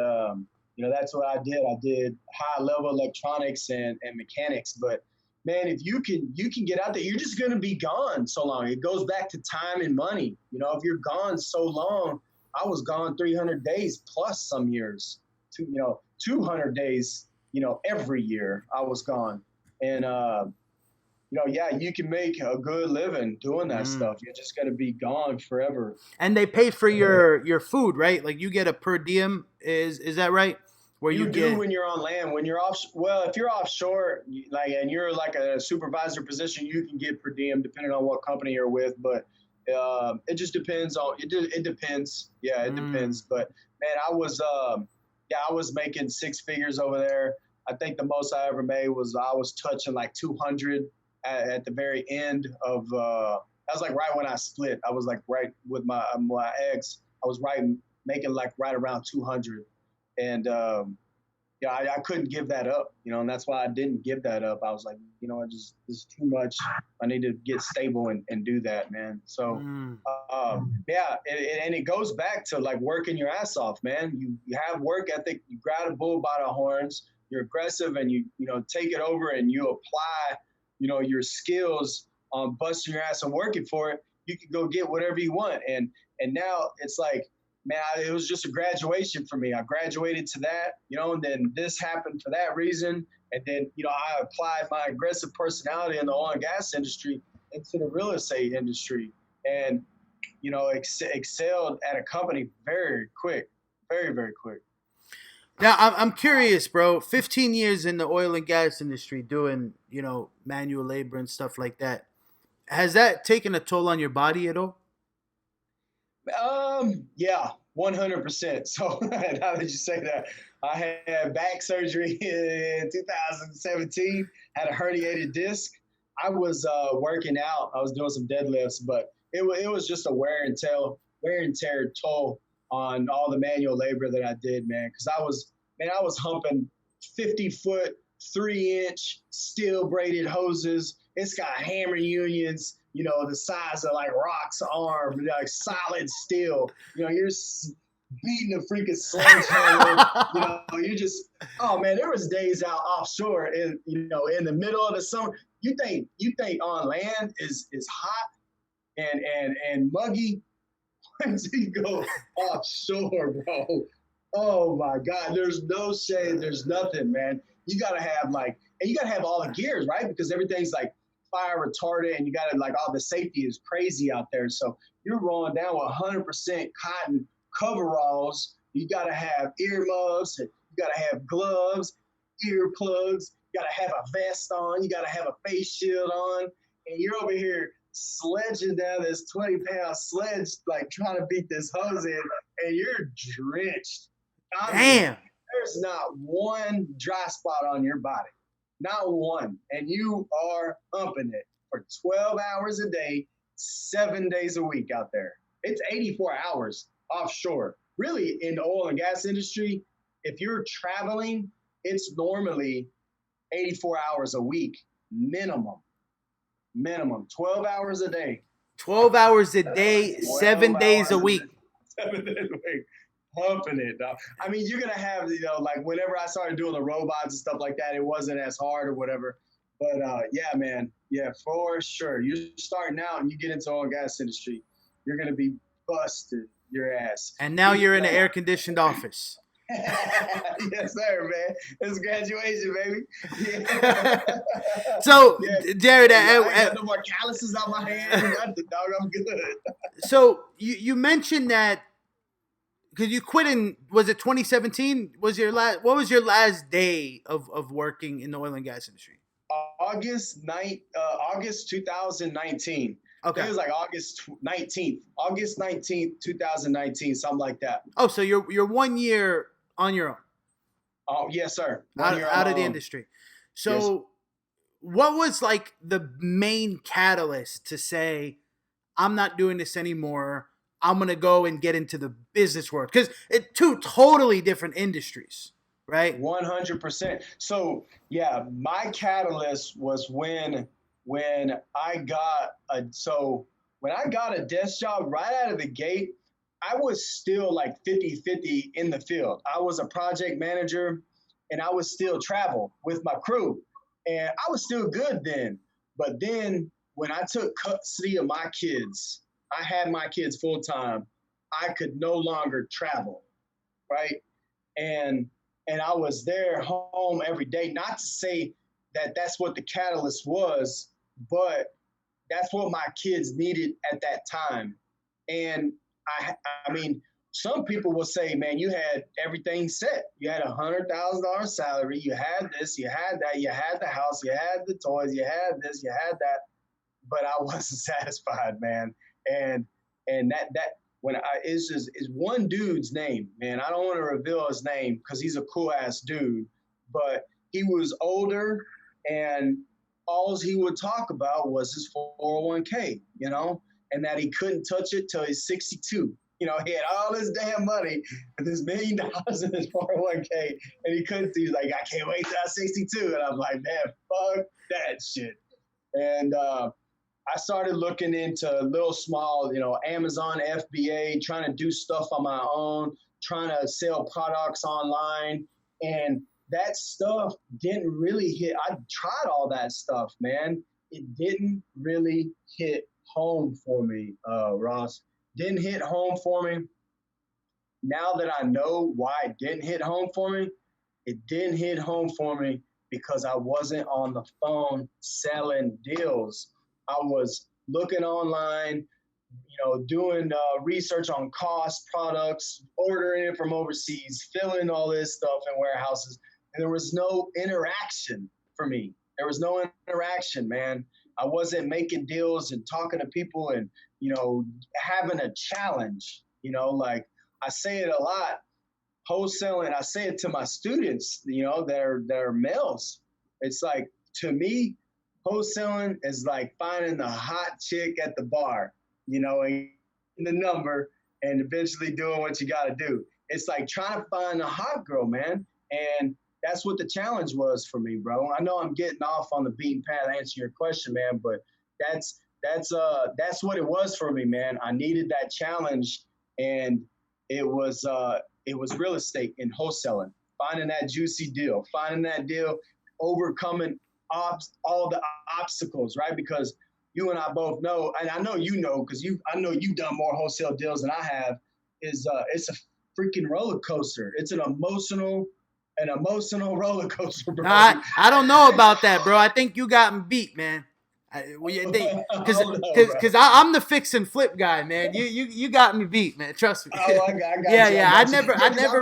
that's what I did. I did high level electronics and mechanics. But man, if you can get out there, you're just going to be gone so long. It goes back to time and money. If you're gone so long, I was gone 300 days plus some years, 200 days, every year I was gone. And, you can make a good living doing that stuff. You're just going to be gone forever. And they pay for your food, right? Like you get a per diem. Is that right? Where you do when you're on land. When you're off, if you're offshore, and you're like a supervisor position, you can get per diem depending on what company you're with. But it just depends on it depends. Yeah, it depends. But man, I was making six figures over there. I think the most I ever made was I was touching like 200 at the very end of. That was like right when I split. I was like right with my ex. I was making like right around 200. And, I couldn't give that up, and that's why I didn't give that up. I was like, this is too much. I need to get stable and do that, man. So, and it goes back to like working your ass off, man. You have work ethic, you grab a bull by the horns, you're aggressive and you know, take it over and you apply, you know, your skills on busting your ass and working for it, you can go get whatever you want. And now it's like, man, it was just a graduation for me. I graduated to that, you know, and then this happened for that reason. And then, you know, I applied my aggressive personality in the oil and gas industry into the real estate industry, and, you know, excelled at a company very quick, very, very quick. Now, I'm curious, bro. 15 years in the oil and gas industry doing, you know, manual labor and stuff like that. Has that taken a toll on your body at all? Yeah, 100%. So now that you say that, I had back surgery in 2017, had a herniated disc. I was working out. I was doing some deadlifts, but it was just a wear and tear toll on all the manual labor that I did, man. Because I was humping 50-foot, 3-inch steel braided hoses. It's got hammer unions, you know, the size of like Rock's arm, like solid steel. You know, you're beating a freaking sledgehammer. You know, you just, oh man, there was days out offshore in, you know, in the middle of the summer. You think on land is hot and muggy. Once you go offshore, bro. Oh my God, there's no shade, there's nothing, man. You gotta have and you gotta have all the gears, right? Because everything's like fire retardant, and you gotta like all the safety is crazy out there. So you're rolling down with 100% cotton coveralls. You gotta have earmuffs, and you gotta have gloves, earplugs. You gotta have a vest on. You gotta have a face shield on, and you're over here sledging down this 20-pound sledge, like trying to beat this hose in, and you're drenched. Damn. There's not one dry spot on your body, not one, and you are humping it for 12 hours a day, 7 days a week out there. It's 84 hours offshore. Really, in the oil and gas industry, if you're traveling, it's normally 84 hours a week minimum. 12 hours a day. 12 hours a day, 7 days a week. 7 days a week. Pumping it, dog. I mean, you're going to have, you know, like whenever I started doing the robots and stuff like that, it wasn't as hard or whatever. But yeah, man. Yeah, for sure. You're starting out and you get into the oil and gas industry, you're going to be busted your ass. And now you're in an air-conditioned office. Yes, sir, man. It's graduation, baby. Yeah. So, yeah, Jared, I got no more calluses on my hands. Dog, I'm good. So you mentioned that because you quit in, was it 2017? What was your last day of working in the oil and gas industry? August 2019. Okay. It was like August 19th, 2019, something like that. Oh, so you're 1 year on your own. Oh, yes, sir. Out of the industry. So yes. What was like the main catalyst to say, I'm not doing this anymore, I'm going to go and get into the business world? Because it's two totally different industries, right? 100%. So, yeah, my catalyst was when I got a desk job right out of the gate. I was still like 50-50 in the field. I was a project manager, and I was still travel with my crew, and I was still good then. But then when I took custody of my kids, I had my kids full time, I could no longer travel, right? And I was there home every day. Not to say that that's what the catalyst was, but that's what my kids needed at that time. And I mean, some people will say, man, you had everything set. You had $100,000 salary. You had this, you had that, you had the house, you had the toys, you had this, you had that. But I wasn't satisfied, man. And that when it's one dude's name, man. I don't want to reveal his name because he's a cool ass dude, but he was older, and all he would talk about was his 401k, you know, and that he couldn't touch it till he's 62. You know, he had all this damn money with this $1 million in his 401k, and he couldn't. He's like, I can't wait till I'm 62. And I'm like, man, fuck that shit. And I started looking into little small, you know, Amazon FBA, trying to do stuff on my own, trying to sell products online. And that stuff didn't really hit. I tried all that stuff, man. It didn't really hit home for me, Ross. Didn't hit home for me. Now that I know why it didn't hit home for me, it didn't hit home for me because I wasn't on the phone selling deals. I was looking online, doing research on cost, products, ordering it from overseas, filling all this stuff in warehouses, and there was no interaction for me. There was no interaction, man. I wasn't making deals and talking to people and having a challenge. Like I say it a lot, wholesaling. I say it to my students. They're males. It's like, to me, wholesaling is like finding the hot chick at the bar, and the number and eventually doing what you got to do. It's like trying to find a hot girl, man. And that's what the challenge was for me, bro. I know I'm getting off on the beaten path answering your question, man, but that's what it was for me, man. I needed that challenge, and it was real estate and wholesaling, finding that juicy deal, finding that deal, overcoming all the obstacles, right? Because you and I both know, and I know because I know you've done more wholesale deals than I have. It's a freaking roller coaster. It's an emotional roller coaster, bro. I don't know about that, bro. I think you got me beat, man. Because I'm the fix and flip guy, man. You got me beat, man. Trust me. Oh, I got yeah, you. yeah. I never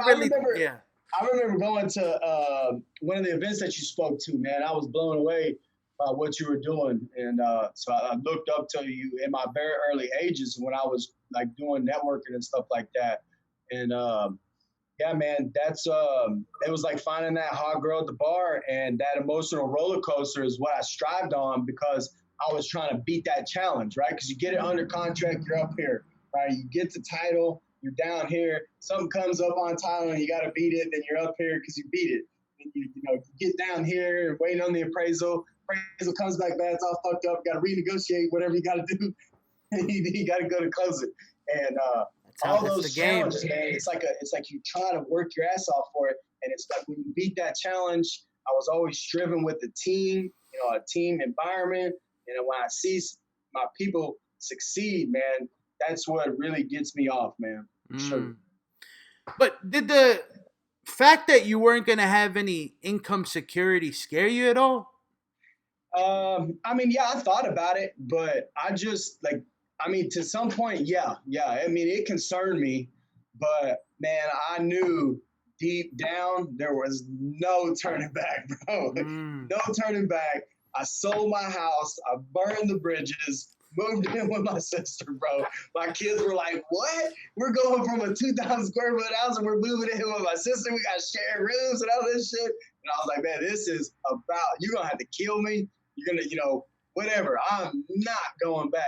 really. Yeah. I remember going to one of the events that you spoke to, man. I was blown away by what you were doing, and so I looked up to you in my very early ages when I was like doing networking and stuff like that. And yeah, man, it was like finding that hot girl at the bar, and that emotional roller coaster is what I strived on because I was trying to beat that challenge, right? Because you get it under contract, you're up here, right? You get the title, you're down here. Something comes up on title and you got to beat it, then you're up here because you beat it. And you get down here and waiting on the appraisal. Appraisal comes back bad, it's all fucked up. Got to renegotiate whatever you got to do. And you got to go to close it. And all those challenges, man. It's like you trying to work your ass off for it, and it's like when you beat that challenge. I was always driven with the team, a team environment, and when I see my people succeed, man, that's what really gets me off, man. Sure. But did the fact that you weren't going to have any income security scare you at all? I mean, yeah, I thought about it, but I just to some point, yeah. I mean, it concerned me, but man, I knew deep down there was no turning back, bro. No turning back. I sold my house. I burned the bridges. Moved in with my sister, bro. My kids were like, "What? We're going from a 2,000 square foot house and we're moving in with my sister. We got shared rooms and all this shit." And I was like, "Man, this is about. You're gonna have to kill me. You're gonna, whatever. I'm not going back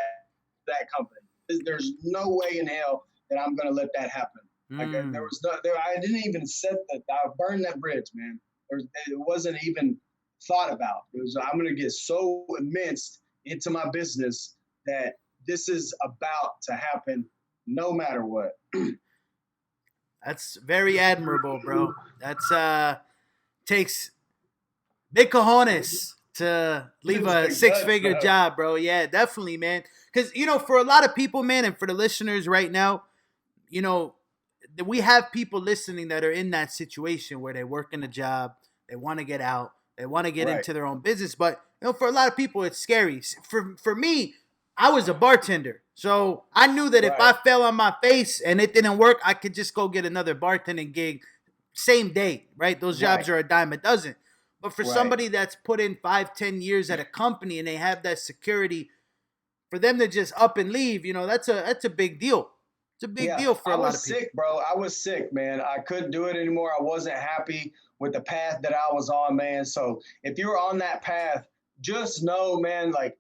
to that company. There's no way in hell that I'm gonna let that happen." Like I didn't even set that. I burned that bridge, man. It wasn't even thought about. It was. I'm gonna get so immersed into my business that this is about to happen no matter what. That's very admirable, bro. That's takes big cojones to leave a six-figure job, bro. Yeah, definitely, man. Because, for a lot of people, man, and for the listeners right now, we have people listening that are in that situation where they work in a job, they want to get out, they want to get into their own business. But, for a lot of people, it's scary. For me, I was a bartender. So I knew that if I fell on my face and it didn't work, I could just go get another bartending gig same day, right? Those jobs are a dime a dozen. But for somebody that's put in 5-10 years at a company and they have that security, for them to just up and leave, that's a big deal. It's a big deal for a lot of people. I was sick, bro. I was sick, man. I couldn't do it anymore. I wasn't happy with the path that I was on, man. So if you're on that path, just know, man, like,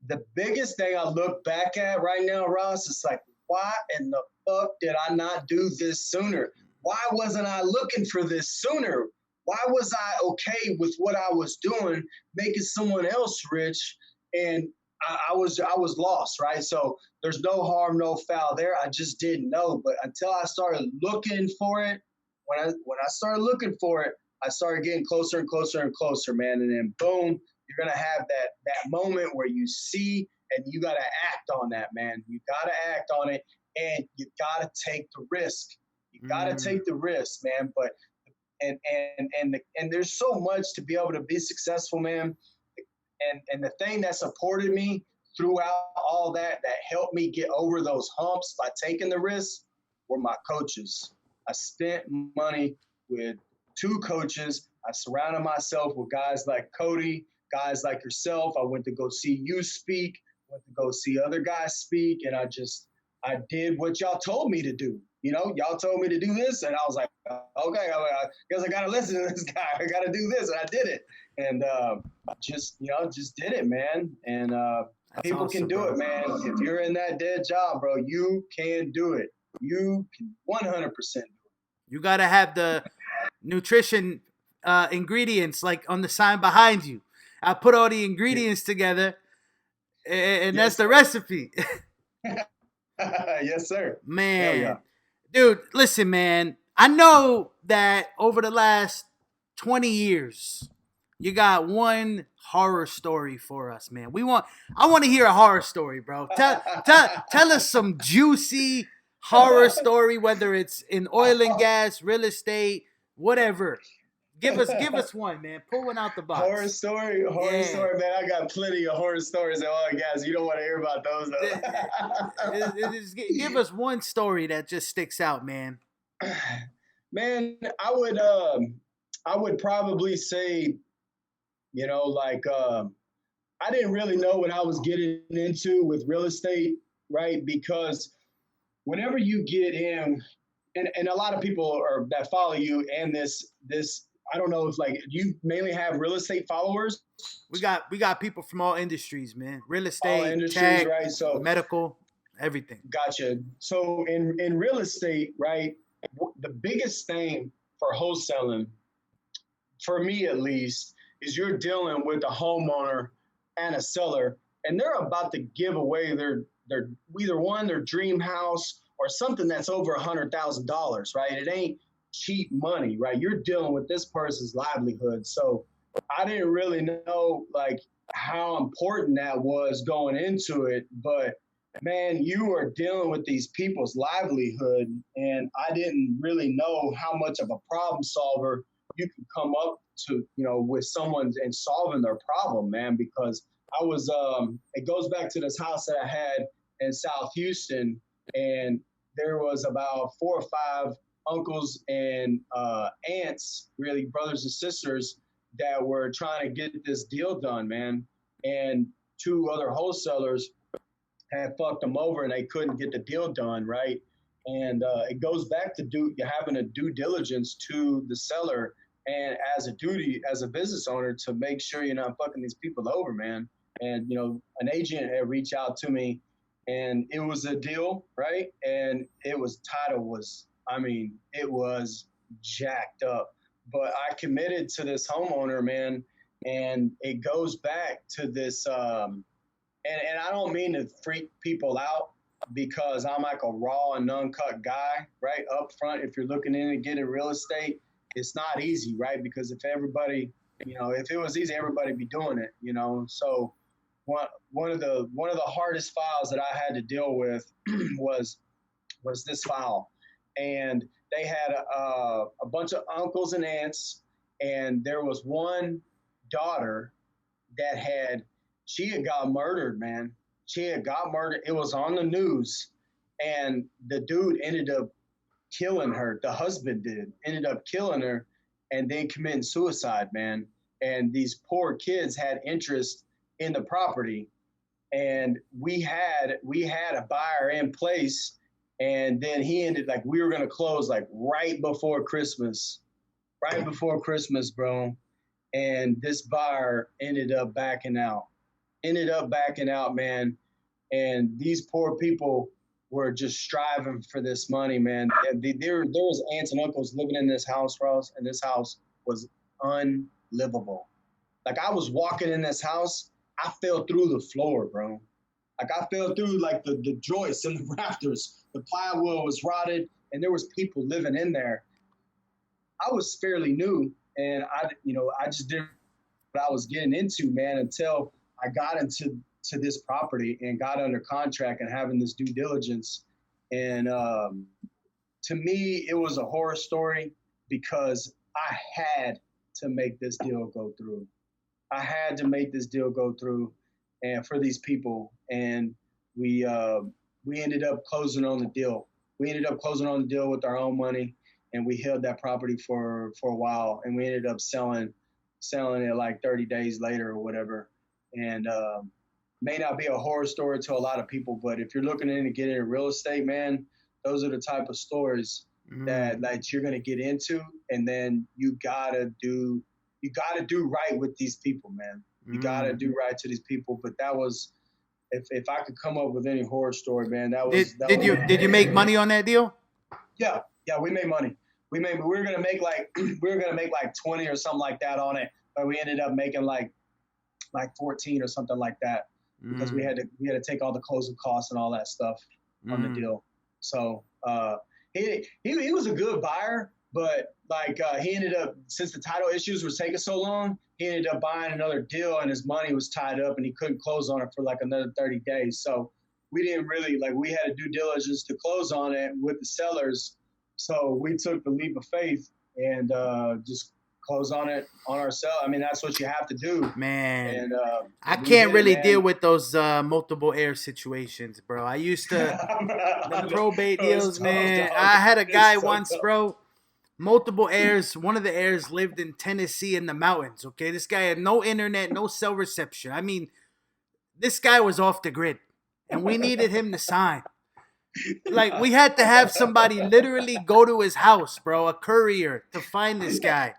the biggest thing I look back at right now, Ross, is like, why in the fuck did I not do this sooner? Why wasn't I looking for this sooner? Why was I okay with what I was doing, making someone else rich, and I was lost, right? So there's no harm, no foul there. I just didn't know. But until I started looking for it, when I started looking for it, I started getting closer and closer and closer, man. And then boom, you're gonna have that moment where you see and you gotta act on that, man. You gotta act on it and you gotta take the risk. You gotta take the risk, man. But and there's so much to be able to be successful, man. And the thing that supported me throughout all that helped me get over those humps by taking the risk were my coaches. I spent money with 2 coaches. I surrounded myself with guys like Cody, guys like yourself. I went to go see you speak, went to go see other guys speak, and I did what y'all told me to do. You know, y'all told me to do this, and I was like, okay, I guess I gotta listen to this guy. I gotta do this, and I did it, and just did it, man. And people awesome, can do it, man. If you're in that dead job, bro, you can do it. You can 100% do it. You gotta have the nutrition ingredients like on the sign behind you. I put all the ingredients together, and that's the recipe. Yes, sir. Man. Yeah. Dude, listen, man. I know that over the last 20 years, you got one horror story for us, man. I want to hear a horror story, bro. Tell us some juicy horror story, whether it's in oil and gas, real estate, whatever. Give us one, man. Pull one out the box. Horror story, man. I got plenty of horror stories in oil and gas. You don't want to hear about those, though. Give us one story that just sticks out, man. Man, I would probably say, I didn't really know what I was getting into with real estate, right? Because whenever you get in, and a lot of people that follow you and this, I don't know if you mainly have real estate followers. We got people from all industries, man. Real estate, all industries, tech, right? So medical, everything. Gotcha. So in real estate, right, the biggest thing for wholesaling, for me at least, is you're dealing with a homeowner and a seller, and they're about to give away their either their dream house or something that's over $100,000, right? It ain't cheap money, right? You're dealing with this person's livelihood. So I didn't really know how important that was going into it, but man, you are dealing with these people's livelihood, and I didn't really know how much of a problem solver you could come up to, with someone and solving their problem, man, because I was, it goes back to this house that I had in South Houston, and there was about 4 or 5 uncles and aunts, really brothers and sisters, that were trying to get this deal done, man. And 2 other wholesalers had fucked them over and they couldn't get the deal done, right? And it goes back to having a due diligence to the seller and as a business owner to make sure you're not fucking these people over, man. And, an agent had reached out to me and it was a deal, right? And it was jacked up. But I committed to this homeowner, man, and it goes back to this, and I don't mean to freak people out because I'm like a raw and uncut guy, right? Up front, if you're looking in to get in real estate, it's not easy, right? Because if everybody, if it was easy, everybody'd be doing it, So one of the hardest files that I had to deal with was this file. And they had a bunch of uncles and aunts, and there was one daughter that she had got murdered, man. She had got murdered. It was on the news, and the dude ended up killing her. The husband ended up killing her and then committing suicide, man. And these poor kids had interest in the property, and we had a buyer in place. And then he ended we were gonna close right before Christmas, bro. And this buyer ended up backing out, man. And these poor people were just striving for this money, man. And there was aunts and uncles living in this house, Ross, and this house was unlivable. I was walking in this house, I fell through the floor, bro. I fell through the joists and the rafters. The plywood was rotted, and there was people living in there. I was fairly new, and I just didn't know what I was getting into, man, until I got into this property and got under contract and having this due diligence. And to me, it was a horror story because I had to make this deal go through. I had to make this deal go through, and for these people, and we ended up closing on the deal. We ended up closing on the deal with our own money, and we held that property for a while, and we ended up selling it like 30 days later or whatever. And may not be a horror story to a lot of people, but if you're looking to get into real estate, man, those are the type of stories that like you're gonna get into, and then you gotta do right with these people, man. You gotta do right to these people. But that was, if I could come up with any horror story, man, Did you make money on that deal? Yeah, we made money. We were gonna make like 20 or something like that on it, but we ended up making like 14 or something like that because we had to take all the closing costs and all that stuff on the deal. So he was a good buyer, but like he ended up, since the title issues were taking so long, he ended up buying another deal and his money was tied up and he couldn't close on it for like another 30 days. So we didn't really, like, we had to do diligence to close on it with the sellers. So we took the leap of faith and just close on it on ourselves. I mean, that's what you have to do, man. And I can't really deal with those multiple heir situations, bro. I used to the probate deals, man. I had a guy once, bro. Multiple heirs. One of the heirs lived in Tennessee in the mountains. Okay, this guy had no internet, no cell reception. I mean, this guy was off the grid, and we needed him to sign. Like, we had to have somebody literally go to his house, bro, a courier, to find this guy,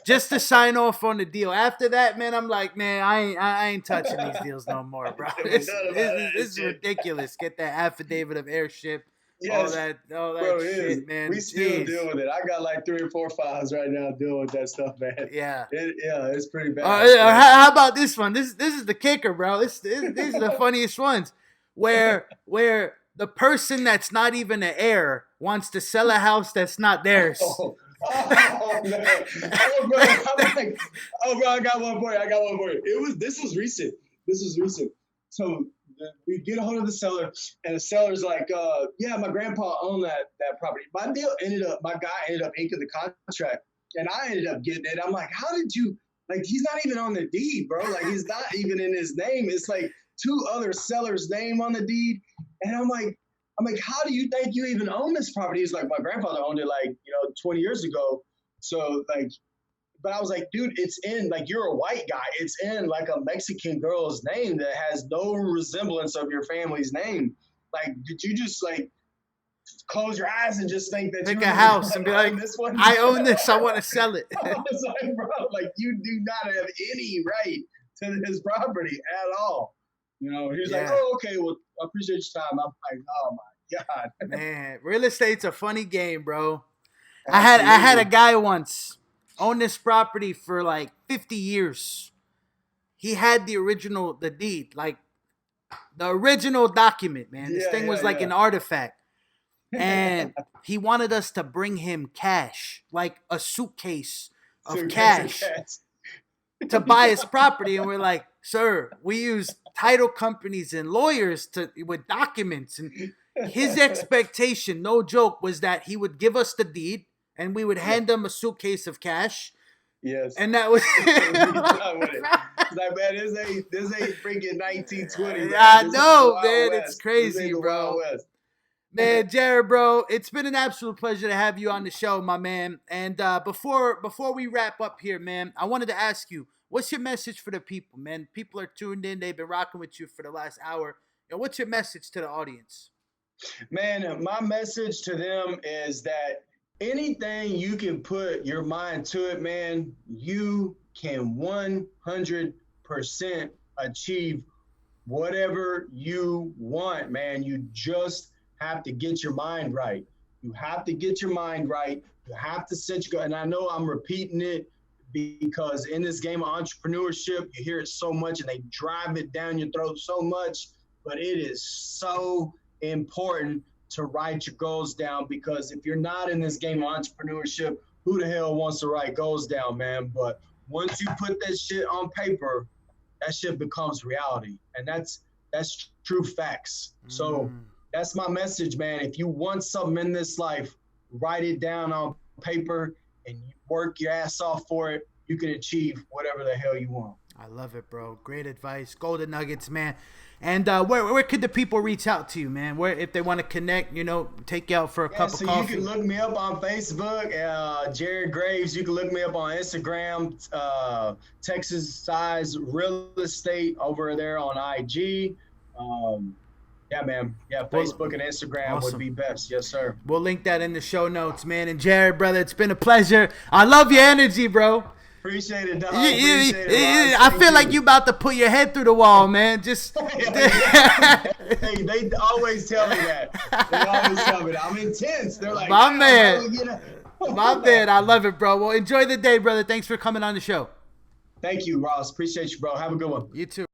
just to sign off on the deal. After that, man, I'm like, man, I ain't touching these deals no more, bro. This is ridiculous. Get that affidavit of heirship. Yes, all that bro, shit, man. We still deal with it. I got like 3 or 4 files right now dealing with that stuff, man. Yeah, it's pretty bad. How about this one? This is the kicker, bro. These are the funniest ones, where the person that's not even an heir wants to sell a house that's not theirs. Oh man! Bro, I got one for you. This was recent. So we get a hold of the seller, and the seller's like, yeah, my grandpa owned that property. My guy ended up inking the contract, and I ended up getting it. I'm like, how did you, like, he's not even on the deed, bro. Like, he's not even in his name. It's like 2 other sellers' name on the deed. And I'm like, how do you think you even own this property? He's like, my grandfather owned it like, 20 years ago. So like, but I was like, dude, it's in, like, you're a white guy. It's in like a Mexican girl's name that has no resemblance of your family's name. Like, did you just like close your eyes and just think that pick a house and be like, this one? I own this. I want to sell it. I was like, bro, like, you do not have any right to this property at all. He's like, oh, okay, well, I appreciate your time. I'm like, oh my God. Man, real estate's a funny game, bro. I had a guy once own this property for like 50 years. He had the deed, like the original document, man. This thing was like an artifact. And he wanted us to bring him cash, like a suitcase of cash to buy his property. And we're like, sir, we use title companies and lawyers with documents. And his expectation, no joke, was that he would give us the deed and we would hand him a suitcase of cash. Yes. And that was like, man, this ain't freaking 1920. I know, man. It's crazy, bro. Man, Jared, bro, it's been an absolute pleasure to have you on the show, my man. And before we wrap up here, man, I wanted to ask you, what's your message for the people, man? People are tuned in. They've been rocking with you for the last hour. What's your message to the audience? Man, my message to them is that anything you can put your mind to it, man, you can 100% achieve whatever you want, man. You just have to get your mind right. You have to get your mind right. You have to set your goal. And I know I'm repeating it because in this game of entrepreneurship, you hear it so much and they drive it down your throat so much, but it is so important to write your goals down, because if you're not in this game of entrepreneurship, who the hell wants to write goals down, man? But once you put that shit on paper, that shit becomes reality. And that's true facts. So that's my message, man. If you want something in this life, write it down on paper and you work your ass off for it. You can achieve whatever the hell you want. I love it, bro. Great advice. Golden nuggets, man. And where could the people reach out to you, man? Where, if they want to connect, take you out for a cup of coffee? You can look me up on Facebook, Jared Graves. You can look me up on Instagram, Texas Size Real Estate over there on IG. Yeah, man. Yeah, Facebook and Instagram would be best. Yes, sir. We'll link that in the show notes, man. And Jared, brother, it's been a pleasure. I love your energy, bro. Appreciate it, dog. I feel like you about to put your head through the wall, man. Just hey, they always tell me that. They always tell me that. I'm intense. They're like, my man. My man. I love it, bro. Well, enjoy the day, brother. Thanks for coming on the show. Thank you, Ross. Appreciate you, bro. Have a good one. You too.